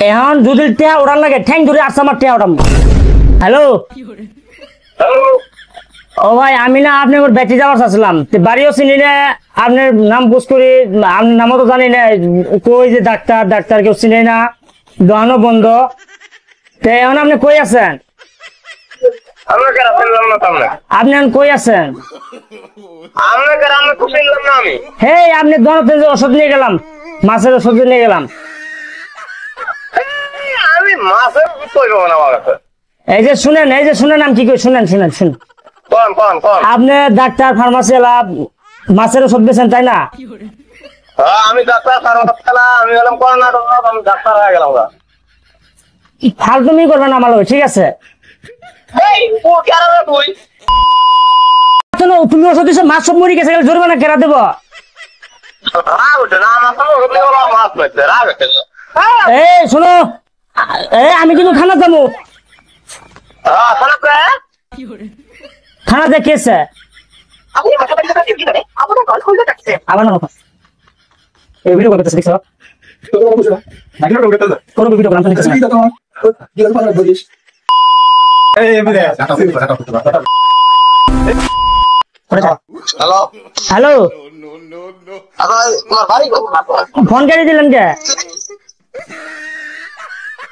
এখন যদি টিয়া উড়ান লাগে ঠ্যাং ধরে আসছে আমার টিয়া উড়াম। হ্যালো ও ভাই, আমি না আপনি বেঁচে যাওয়ার চাচ্ছিলাম, বাড়িও চিনি না, আপনার নাম বুঝ করি, আপনার নামও তো জানি না, কই যে ডাক্তার ডাক্তার কেউ চিনে না, দোকানও বন্ধ। তো এখন আপনি কই আছেন? আপনি এখন কই আছেন? হে আপনি দোকানে যে ওষুধ নিয়ে গেলাম, মাছের ওষুধ নিয়ে গেলাম। এই যে শুনেন, এই যে শুনেন, আমি কি কই শুনেন শুনেন শুনেন। আপনি ডাক্তার ফার্মাসি এলা মাছের ওষুধ বেছেন তাই না? আমি ডাক্তার আমি হলাম ডাক্তার হয়ে গেলাম। ফালতুমি করবেন আমার লোক, ঠিক আছে? তুমি ওষুধ দিচ্ছ, মাছ সব মরি গেছে, জরিমানা কেরা দেবো? এই শোনো, আমি কিন্তু থানা যাবো। থানা দেখেছে আবার না এই ভিডিও করতেছে, দেখছো? কোন ভিডিও করলাম হ্যালো, ফোন গাড়ি দিলেন কে?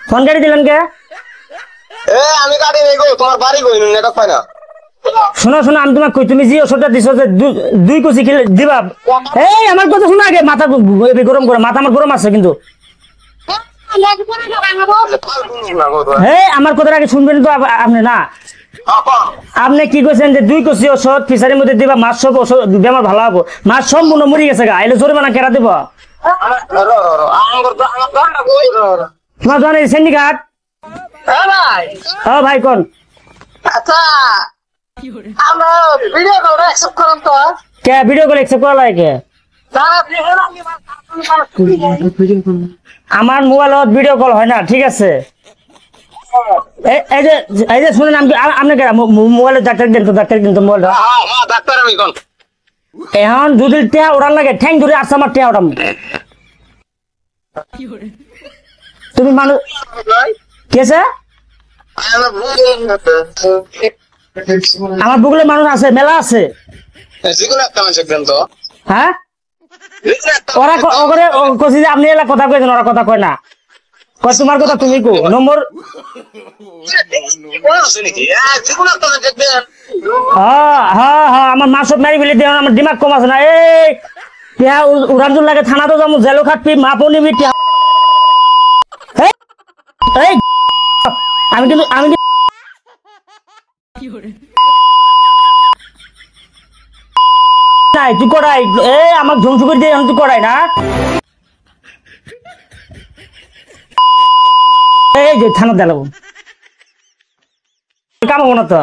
ফোন গাড়ি দিলেন কে? আমি গাড়ি নেই গো, তোমার বাড়ি কই নেটক পাই না। শোনো শোনো, আমি তোমাকে কই, তুমি যে ওষুধটা দিছো যে দুই কুচি খেলে দিবা। এই আমার কথা শোনো আগে, মাথা গরম করে, মাথা আমার গরম আছে কিন্তু। আমার কথাটা আগে শুনবেন তো আপনি না? আপনি কি কইছেন যে দুই কুচি ওষুধ ফিসারির মধ্যে দিবা, মাছ সব ওষুধ বেমার ভালো হবো, মাছ সম্পূর্ণ মরি গেছে গা, এলে জরিমানা কেরা দিব? তোমার জানেন সিন্ডিকেট? হ্যাঁ ভাই কোন? আচ্ছা আমরা ভিডিও কল অ্যাকসেপ্ট করুন তো। কে ভিডিও কল অ্যাকসেপ্ট করা লাগে? আমার মোবাইলত ভিডিও কল হয় না, ঠিক আছে? এই যে শুনেন, আপনি মোবাইলের ডাক্তার দেন তো, ডাক্তার কিন্তু মোবাইলটা ডাক্তার আমি কোন এখন যদি টিয়া উড়ান লাগে ঠ্যাং ধরে আসছে আমার টিয়া উড়াম। তুমি মানুষ কেছে? আমার বুকলে মানুষ আছে, মেলা আছে। হ্যাঁ ওরা কছি যে আপনি এলা কথা কয়েছেন, ওরা কথা কয় না, কয় তোমার কথা তুমি কো নম্বর। হ্যাঁ হ্যাঁ হ্যাঁ, আমার মা সব মারি ফেলে দিয়ে আমার দিমাগ কম আছে না। এই টিয়া উড়ান লাগে থানা তো যাবো, জেলো খাটবি, মাপো নিবি। আমি কিন্তু নাই তুই করাই, আমার ঝুমঝু করে দিয়ে তুই করাই না। এই যে থানা দেখাবো, কামাবো না তো।